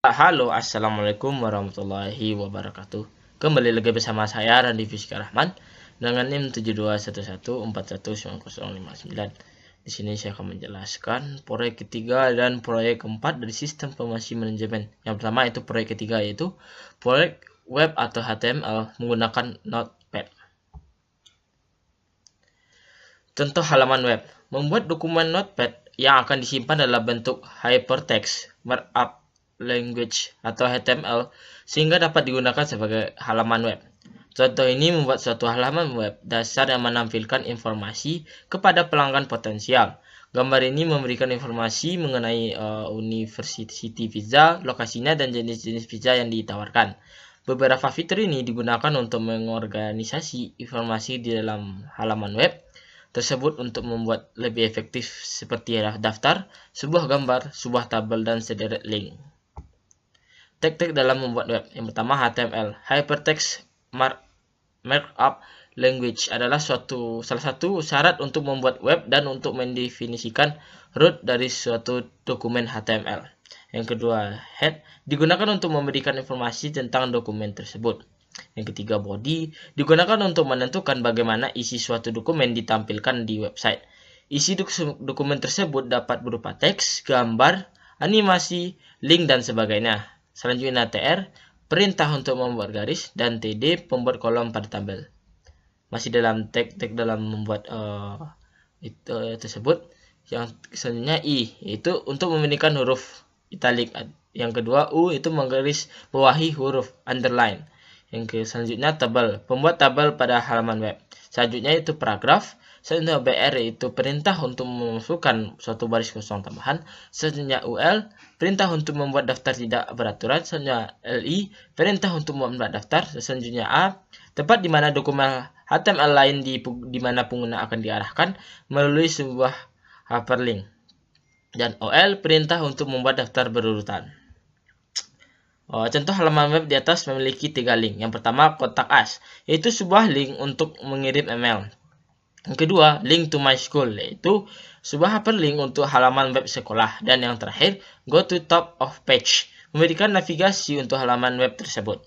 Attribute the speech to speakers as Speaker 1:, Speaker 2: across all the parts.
Speaker 1: Halo, assalamualaikum warahmatullahi wabarakatuh. Kembali lagi bersama saya Randi Fiska Rahman dengan NIM 721141919059. Di sini saya akan menjelaskan proyek ketiga dan proyek keempat dari sistem informasi manajemen. Yang pertama itu proyek ketiga, yaitu proyek web atau HTML menggunakan Notepad. Contoh halaman web. Membuat dokumen Notepad yang akan disimpan dalam bentuk hypertext markup language atau HTML sehingga dapat digunakan sebagai halaman web. Contoh ini membuat suatu halaman web dasar yang menampilkan informasi kepada pelanggan potensial. Gambar ini memberikan informasi mengenai university pizza, lokasinya, dan jenis-jenis pizza yang ditawarkan. Beberapa fitur ini digunakan untuk mengorganisasi informasi di dalam halaman web tersebut untuk membuat lebih efektif, seperti daftar, sebuah gambar, sebuah tabel, dan sederet link. Teknik dalam membuat web. Yang pertama, HTML, Hypertext Markup Language adalah salah satu syarat untuk membuat web dan untuk mendefinisikan root dari suatu dokumen HTML. Yang kedua, head digunakan untuk memberikan informasi tentang dokumen tersebut. Yang ketiga, body digunakan untuk menentukan bagaimana isi suatu dokumen ditampilkan di website. Isi dokumen tersebut dapat berupa teks, gambar, animasi, link, dan sebagainya. Selanjutnya, tr perintah untuk membuat garis, dan td pembuat kolom pada tabel. Masih dalam teknik dalam membuat tersebut. Yang selanjutnya, i itu untuk memberikan huruf italik. Yang kedua, u itu menggaris bawahi huruf underline. Yang selanjutnya, tabel, pembuat tabel pada halaman web. Selanjutnya itu paragraf. Selanjutnya, br itu perintah untuk memasukkan suatu baris kosong tambahan. Selanjutnya, ul perintah untuk membuat daftar tidak beraturan. Selanjutnya, li perintah untuk membuat daftar. Selanjutnya, a tempat di mana dokumen HTML lain di mana pengguna akan diarahkan melalui sebuah hyperlink. Dan ol perintah untuk membuat daftar berurutan. Contoh halaman web di atas memiliki 3 link. Yang pertama, kontak us, yaitu sebuah link untuk mengirim email. Yang kedua, link to my school, yaitu sebuah hyperlink untuk halaman web sekolah. Dan yang terakhir, go to top of page, memberikan navigasi untuk halaman web tersebut.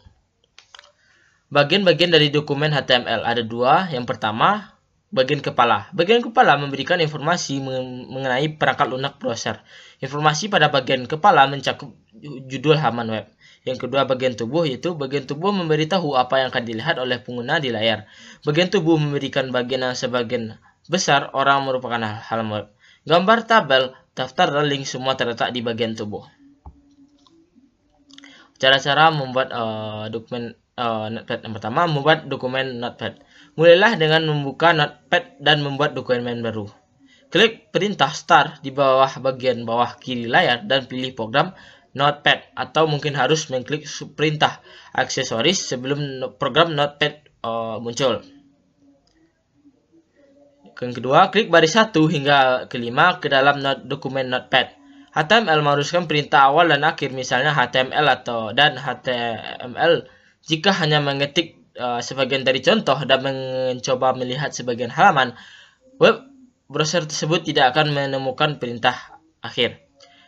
Speaker 1: Bagian-bagian dari dokumen HTML ada dua. Yang pertama, bagian kepala. Bagian kepala memberikan informasi mengenai perangkat lunak browser. Informasi pada bagian kepala mencakup judul halaman web. Yang kedua, bagian tubuh, yaitu bagian tubuh memberitahu apa yang akan dilihat oleh pengguna di layar. Bagian tubuh memberikan bagian yang sebagian besar orang merupakan halaman web. Gambar, tabel, daftar, dan link semua terletak di bagian tubuh. Cara-cara membuat dokumen Notepad. Yang pertama, membuat dokumen Notepad. Mulailah dengan membuka Notepad dan membuat dokumen baru. Klik perintah Start di bawah bagian bawah kiri layar dan pilih program Notepad, atau mungkin harus mengklik perintah aksesoris sebelum program Notepad muncul. Yang kedua, klik baris 1 hingga kelima ke dalam dokumen Notepad. HTML mengharuskan perintah awal dan akhir, misalnya HTML dan HTML jika hanya mengetik sebagian dari contoh dan mencoba melihat sebagian halaman web, browser tersebut tidak akan menemukan perintah akhir.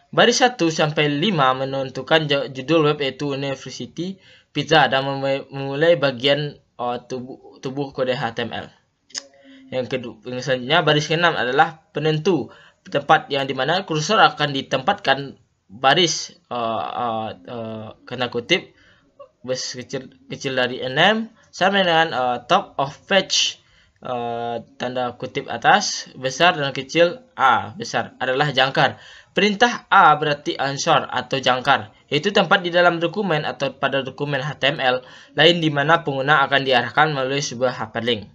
Speaker 1: Baris 1 sampai 5 menentukan judul web, yaitu University Pizza, dan memulai bagian tubuh kode HTML. Yang selanjutnya, baris ke-6 adalah penentu tempat yang dimana kursor akan ditempatkan. Baris kena kutip kecil dari 6 sama dengan top of page tanda kutip atas besar dan kecil a besar adalah jangkar. Perintah a berarti answer atau jangkar, yaitu tempat di dalam dokumen atau pada dokumen HTML lain di mana pengguna akan diarahkan melalui sebuah hyperlink.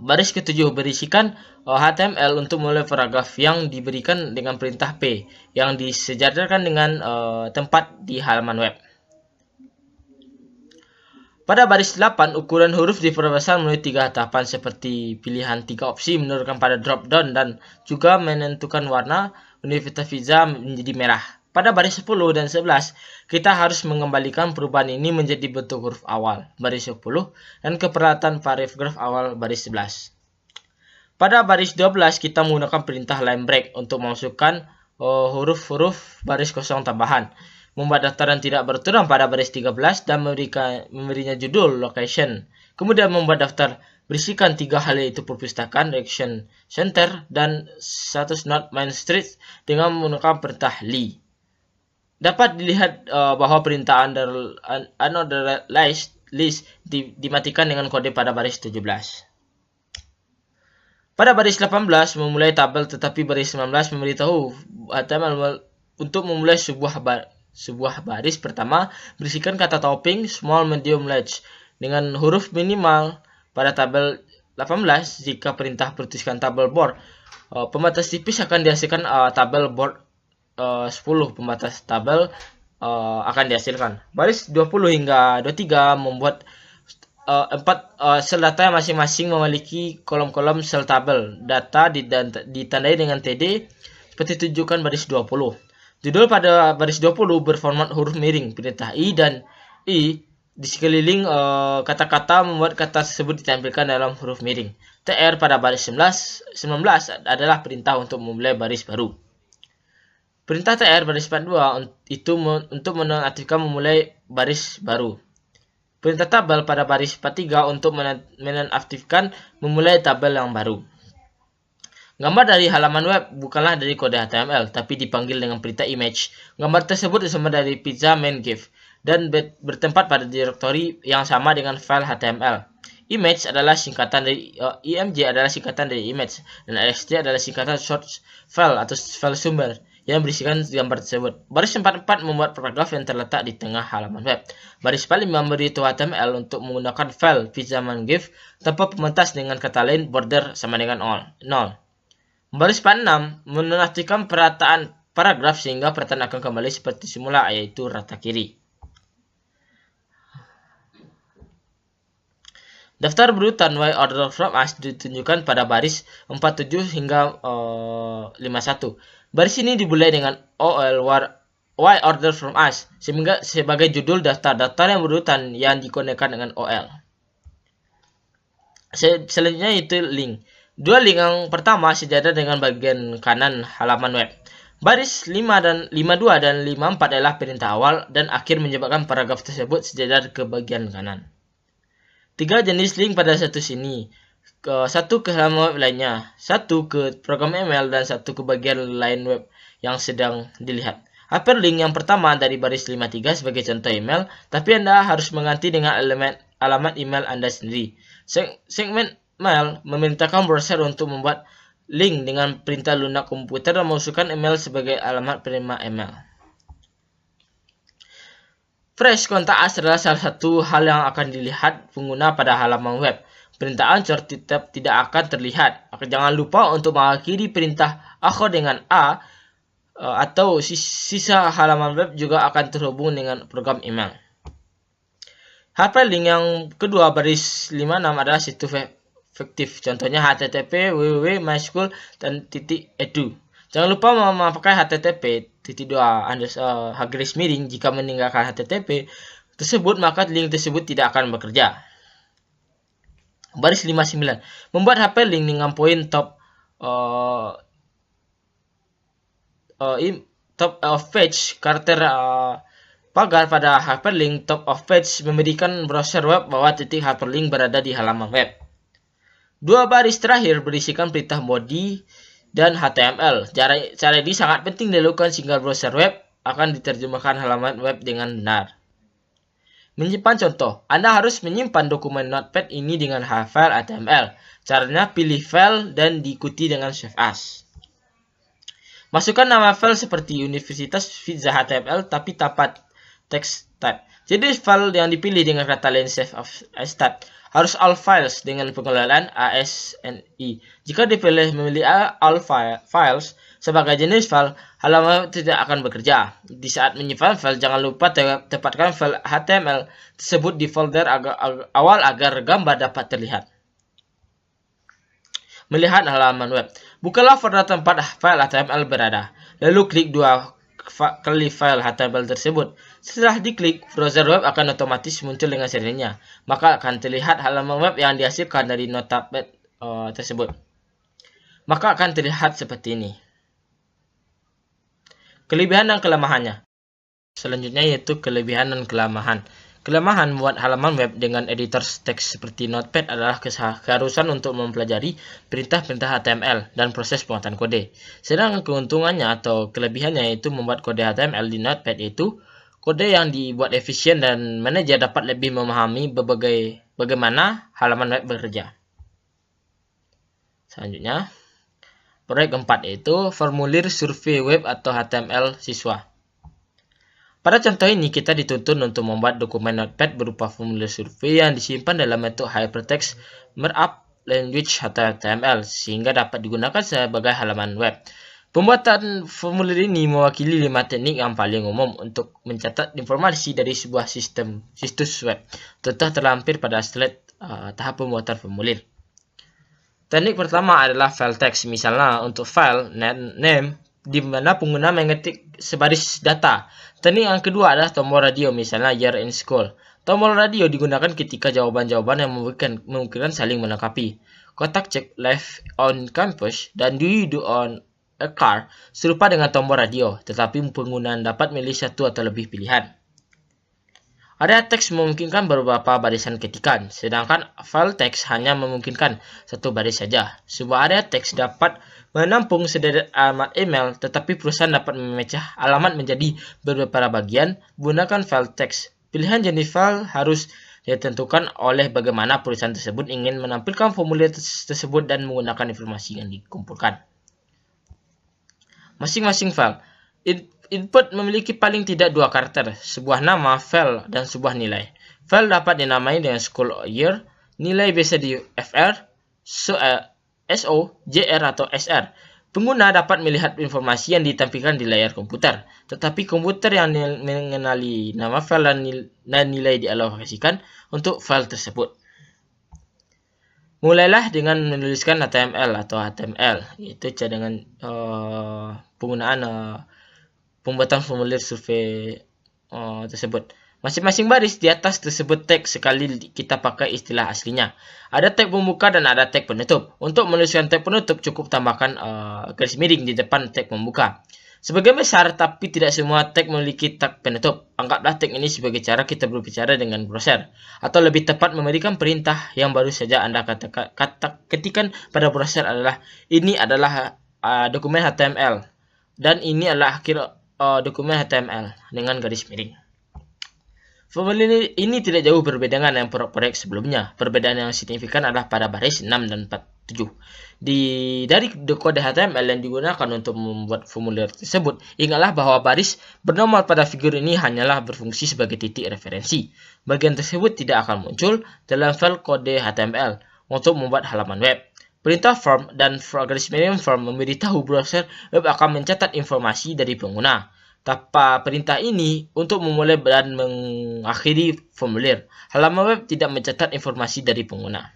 Speaker 1: Baris ke-7 berisikan HTML untuk mulai paragraf yang diberikan dengan perintah P yang disejajarkan dengan tempat di halaman web. Pada baris 8, ukuran huruf diperbesar melalui 3 tahapan seperti pilihan 3 opsi menurunkan pada drop down dan juga menentukan warna Universitas Pizza menjadi merah. Pada baris 10 dan 11, kita harus mengembalikan perubahan ini menjadi bentuk huruf awal baris 10 dan keperlatan paragraf awal baris 11. Pada baris 12, kita menggunakan perintah line break untuk memasukkan huruf-huruf baris kosong tambahan. Membuat daftar yang tidak berturang pada baris 13 dan memberinya judul, location. Kemudian membuat daftar berisikan 3 hal, yaitu perpustakaan, direction center, dan 100 North Main Street dengan menggunakan perintah li. Dapat dilihat bahwa perintah unorderized list dimatikan dengan kode pada baris 17. Pada baris 18 memulai tabel, tetapi baris 19 memberitahu HTML untuk memulai sebuah baris pertama berisikan kata topping small, medium, large dengan huruf minimal pada tabel 18. Jika perintah bertuliskan tabel board, pembatas tipis akan dihasilkan tabel board 10 pembatas tabel akan dihasilkan. Baris 20 hingga 23 membuat 4 sel data yang masing-masing memiliki kolom-kolom sel tabel. Data ditandai dengan TD seperti tunjukkan baris 20. Judul pada baris 20 berformat huruf miring. Perintah I dan I di sekeliling kata-kata membuat kata tersebut ditampilkan dalam huruf miring. TR pada baris 19 adalah perintah untuk memulai baris baru. Perintah TR baris 42 itu untuk menonaktifkan memulai baris baru. Perintah tabel pada baris 43 untuk menonaktifkan memulai tabel yang baru. Gambar dari halaman web bukanlah dari kode HTML, tapi dipanggil dengan perintah image. Gambar tersebut disumber dari pizza main GIF dan bertempat pada direktori yang sama dengan file HTML. Image adalah singkatan dari IMG adalah singkatan dari image, dan LXT adalah singkatan source file atau file sumber yang berisikan gambar tersebut. Baris 44 membuat paragraf yang terletak di tengah halaman web. Baris 45 memberitahu HTML untuk menggunakan file pizzaman GIF tanpa pementas, dengan kata lain border sama dengan 0. Baris 46 menonaktifkan perataan paragraf sehingga perataan akan kembali seperti semula, yaitu rata kiri. Daftar berurutan Y order from us ditunjukkan pada baris 47 hingga 51. Baris ini dimulai dengan OL Y order from us sehingga sebagai judul daftar-daftar yang berurutan yang dikonekkan dengan OL. Selanjutnya itu link. Dua link yang pertama sejajar dengan bagian kanan halaman web. Baris 52 dan 54 adalah perintah awal dan akhir menyebabkan paragraf tersebut sejajar ke bagian kanan. 3 jenis link pada satu sini. Satu ke halaman web lainnya, satu ke program email, dan satu ke bagian lain web yang sedang dilihat. Hyperlink yang pertama dari baris 53 sebagai contoh email, tapi Anda harus mengganti dengan alamat email Anda sendiri. Segmen mail memerintahkan browser untuk membuat link dengan perintah lunak komputer dan memasukkan email sebagai alamat penerima email. Fresh kontak us adalah salah satu hal yang akan dilihat pengguna pada halaman web. Perintah anchor tetap tidak akan terlihat. Jangan lupa untuk mengakhiri perintah akhir dengan A atau sisa halaman web juga akan terhubung dengan program email. Hyperlink yang kedua baris 56 adalah situs web efektif. Contohnya http www.myschool dan .edu. Jangan lupa memakai http garis miring. Jika meninggalkan http tersebut, maka link tersebut tidak akan bekerja. Baris 59 membuat hyperlink dengan poin top of page. Karakter pagar pada hyperlink top of page memberikan browser web bahwa titik hyperlink berada di halaman web. Dua baris terakhir berisikan perintah body dan HTML. Cara ini sangat penting dilakukan sehingga browser web akan diterjemahkan halaman web dengan benar. Menyimpan contoh. Anda harus menyimpan dokumen Notepad ini dengan file HTML. Caranya pilih file dan diikuti dengan Save As. Masukkan nama file seperti Universitas Pizza HTML tapi tanpa text type. Jadi file yang dipilih dengan kata lain Save As type harus all files dengan pengenalan ASNI. Jika dipilih memilih all files sebagai jenis file, halaman tidak akan bekerja. Di saat menyimpan file, jangan lupa tempatkan file HTML tersebut di folder awal agar gambar dapat terlihat. Melihat halaman web. Bukalah folder tempat file HTML berada. Lalu klik dua kali file HTML tersebut. Setelah diklik, browser web akan otomatis muncul dengan serinya. Maka akan terlihat halaman web yang dihasilkan dari Notepad tersebut. Maka akan terlihat seperti ini. Kelebihan dan kelemahannya. Selanjutnya yaitu kelebihan dan kelemahan. Kelemahan membuat halaman web dengan editor teks seperti Notepad adalah keharusan untuk mempelajari perintah-perintah HTML dan proses pembuatan kode. Sedangkan keuntungannya atau kelebihannya yaitu membuat kode HTML di Notepad yaitu kode yang dibuat efisien dan manajer dapat lebih memahami bagaimana halaman web bekerja. Selanjutnya, proyek keempat yaitu formulir survei web atau HTML siswa. Pada contoh ini, kita dituntun untuk membuat dokumen Notepad berupa formulir survei yang disimpan dalam bentuk hypertext markup language atau HTML, sehingga dapat digunakan sebagai halaman web. Pembuatan formulir ini mewakili 5 teknik yang paling umum untuk mencatat informasi dari sebuah situs web. Contoh terlampir pada slide tahap pembuatan formulir. Teknik pertama adalah file text, misalnya untuk file name, di mana pengguna mengetik sebaris data. Teknik yang kedua adalah tombol radio, misalnya year in school. Tombol radio digunakan ketika jawaban-jawaban yang memungkinkan saling melengkapi. Kotak cek live on campus dan do you do on a car serupa dengan tombol radio, tetapi pengguna dapat memilih satu atau lebih pilihan. Area teks memungkinkan beberapa barisan ketikan, sedangkan file teks hanya memungkinkan satu baris saja. Sebuah area teks dapat menampung sederet alamat email, tetapi perusahaan dapat memecah alamat menjadi beberapa bagian menggunakan file teks. Pilihan jenis file harus ditentukan oleh bagaimana perusahaan tersebut ingin menampilkan formulir tersebut dan menggunakan informasi yang dikumpulkan. Masing-masing file. Input memiliki paling tidak 2 karakter, sebuah nama, file, dan sebuah nilai. File dapat dinamai dengan school year, nilai biasa di FR, SO, JR, atau SR. Pengguna dapat melihat informasi yang ditampilkan di layar komputer, tetapi komputer yang mengenali nama file dan nilai dialokasikan untuk file tersebut. Mulailah dengan menuliskan HTML atau HTML, yaitu dengan penggunaan pembuatan formulir survei tersebut. Masing-masing baris di atas tersebut teks sekali kita pakai istilah aslinya. Ada tag pembuka dan ada tag penutup. Untuk menuliskan tag penutup cukup tambahkan garis miring di depan tag pembuka. Sebagian besar tapi tidak semua tag memiliki tag penutup. Anggaplah tag ini sebagai cara kita berbicara dengan browser. Atau lebih tepat memberikan perintah yang baru saja Anda ketikkan pada browser adalah ini adalah dokumen HTML dan ini adalah akhir dokumen HTML dengan garis miring. Formulir ini tidak jauh berbeda dengan yang proyek sebelumnya. Perbedaan yang signifikan adalah pada baris 6 dan 47. Dari kode HTML yang digunakan untuk membuat formulir tersebut, ingatlah bahwa baris bernomor pada figur ini hanyalah berfungsi sebagai titik referensi. Bagian tersebut tidak akan muncul dalam file kode HTML untuk membuat halaman web. Perintah form dan garis miring form memberitahu browser web akan mencatat informasi dari pengguna. Tanpa perintah ini, untuk memulai dan mengakhiri formulir, halaman web tidak mencatat informasi dari pengguna.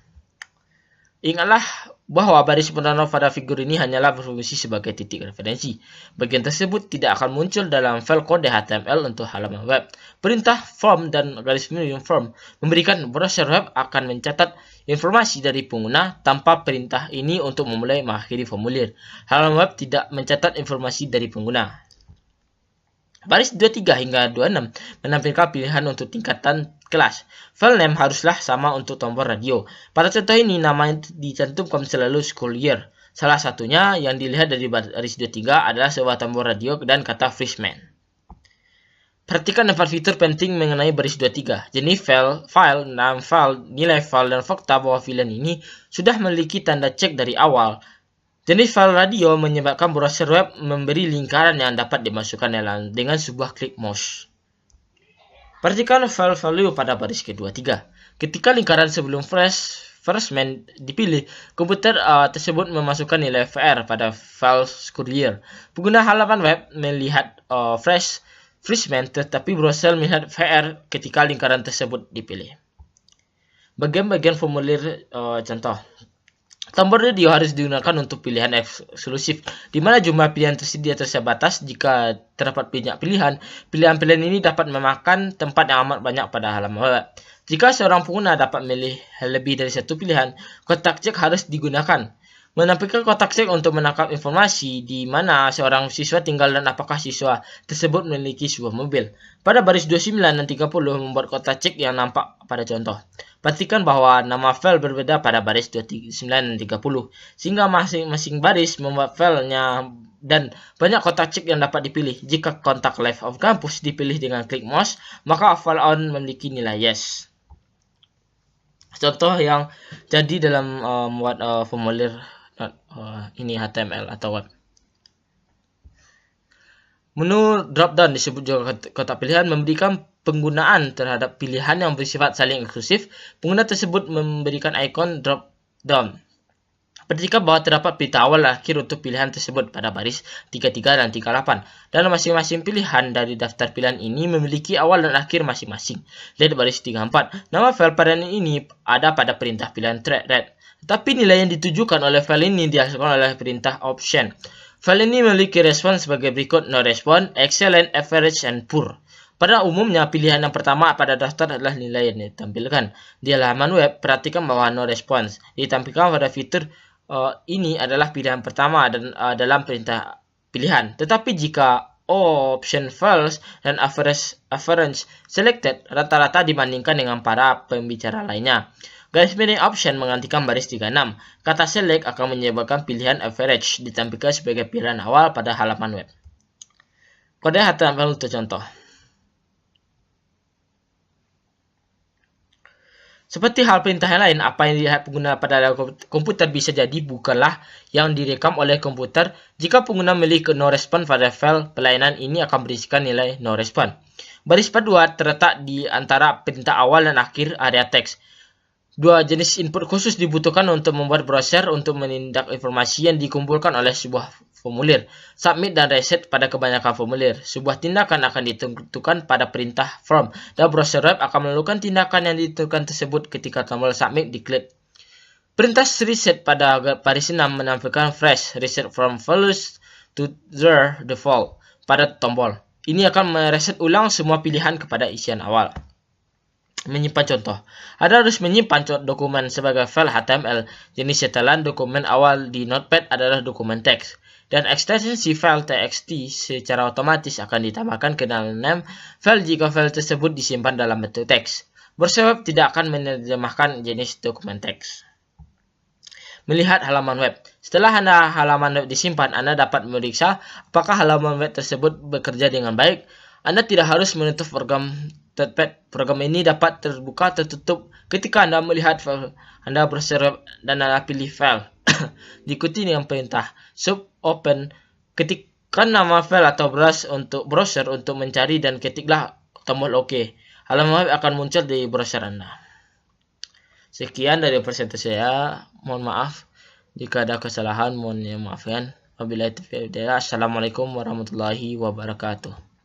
Speaker 1: Ingatlah bahwa baris penanda pada figur ini hanyalah berfungsi sebagai titik referensi. Bagian tersebut tidak akan muncul dalam file kode HTML untuk halaman web. Perintah form dan garis miring form memberikan browser web akan mencatat informasi dari pengguna. Tanpa perintah ini untuk memulai mengakhiri formulir, halaman web tidak mencatat informasi dari pengguna. Baris 23 hingga 26 menampilkan pilihan untuk tingkatan kelas. File name haruslah sama untuk tombol radio. Pada contoh ini, nama yang dicantumkan selalu school year. Salah satunya yang dilihat dari baris 23 adalah sebuah tombol radio dan kata freshman. Perhatikan 4 fitur penting mengenai baris 23. Jenis file, nama file, nilai file, dan fakta bahwa file ini sudah memiliki tanda cek dari awal. Jenis file radio menyebabkan browser web memberi lingkaran yang dapat dimasukkan dengan sebuah klik mouse. Perhatikan file value pada baris ke-23. Ketika lingkaran sebelum freshman dipilih, komputer tersebut memasukkan nilai VR pada file school year. Pengguna halaman web melihat freshman, tetapi browser melihat VR ketika lingkaran tersebut dipilih. Bagian-bagian formulir contoh. Tombol radio harus digunakan untuk pilihan eksklusif, di mana jumlah pilihan tersedia terbatas. Jika terdapat banyak pilihan, pilihan-pilihan ini dapat memakan tempat yang amat banyak pada halaman web. Jika seorang pengguna dapat memilih lebih dari satu pilihan, kotak cek harus digunakan. Menampilkan kotak cek untuk menangkap informasi di mana seorang siswa tinggal dan apakah siswa tersebut memiliki sebuah mobil. Pada baris 29 dan 30 membuat kotak cek yang nampak pada contoh. Pastikan bahwa nama file berbeda pada baris 29 dan 30, sehingga masing-masing baris membuat filenya dan banyak kotak cek yang dapat dipilih. Jika kontak left of campus dipilih dengan klik mouse, maka file on memiliki nilai yes. Contoh yang jadi dalam membuat formulir ini HTML atau web. Menu drop-down disebut juga kotak pilihan memberikan penggunaan terhadap pilihan yang bersifat saling eksklusif. Pengguna tersebut memberikan ikon drop-down. Perhatikan bahwa terdapat perintah awal dan akhir untuk pilihan tersebut pada baris 33 dan 38. Dan masing-masing pilihan dari daftar pilihan ini memiliki awal dan akhir masing-masing. Lihat baris 34. Nama file pada ini ada pada perintah pilihan thread. Tetapi nilai yang ditujukan oleh file ini dihasilkan oleh perintah option. File ini memiliki respon sebagai berikut: no response, excellent, average, and poor. Pada umumnya, pilihan yang pertama pada daftar adalah nilai yang ditampilkan. Di halaman web, perhatikan bahwa no response ditampilkan pada fitur ini adalah pilihan pertama dan dalam perintah pilihan. Tetapi jika option false dan average selected, rata-rata dibandingkan dengan para pembicara lainnya. Garis miring option menggantikan baris 36. Kata select akan menyebabkan pilihan average ditampilkan sebagai pilihan awal pada halaman web. Kode HTML untuk contoh. Seperti hal perintah yang lain, apa yang dilihat pengguna pada komputer bisa jadi bukanlah yang direkam oleh komputer. Jika pengguna memilih ke no response pada file pelayanan, ini akan berisikan nilai no response. Baris kedua terletak di antara perintah awal dan akhir area teks. Dua jenis input khusus dibutuhkan untuk membuat browser untuk menindak informasi yang dikumpulkan oleh sebuah formulir. Submit dan reset pada kebanyakan formulir. Sebuah tindakan akan ditentukan pada perintah from, dan browser web akan melakukan tindakan yang ditentukan tersebut ketika tombol submit diklik. Perintah reset pada baris 6 menampilkan fresh, reset from false to the default pada tombol. Ini akan mereset ulang semua pilihan kepada isian awal. Menyimpan contoh. Anda harus menyimpan dokumen sebagai file HTML. Jenis setelan dokumen awal di Notepad adalah dokumen teks. Dan ekstensi file txt secara otomatis akan ditambahkan ke dalam name file jika file tersebut disimpan dalam bentuk teks. Browser web tidak akan menerjemahkan jenis dokumen teks. Melihat halaman web. Setelah halaman web disimpan, Anda dapat memeriksa apakah halaman web tersebut bekerja dengan baik. Anda tidak harus menutup program Notepad. Program ini dapat terbuka tertutup ketika Anda melihat file Anda browser web dan Anda pilih file. Diikuti dengan perintah sub open. Ketikkan nama file atau browser untuk mencari dan ketiklah tombol OK. Halaman web akan muncul di browser Anda. Sekian dari presentasi saya. Mohon maaf jika ada kesalahan, mohon maafkan. Wabillahi taufiq wal hidayah. Assalamualaikum warahmatullahi wabarakatuh.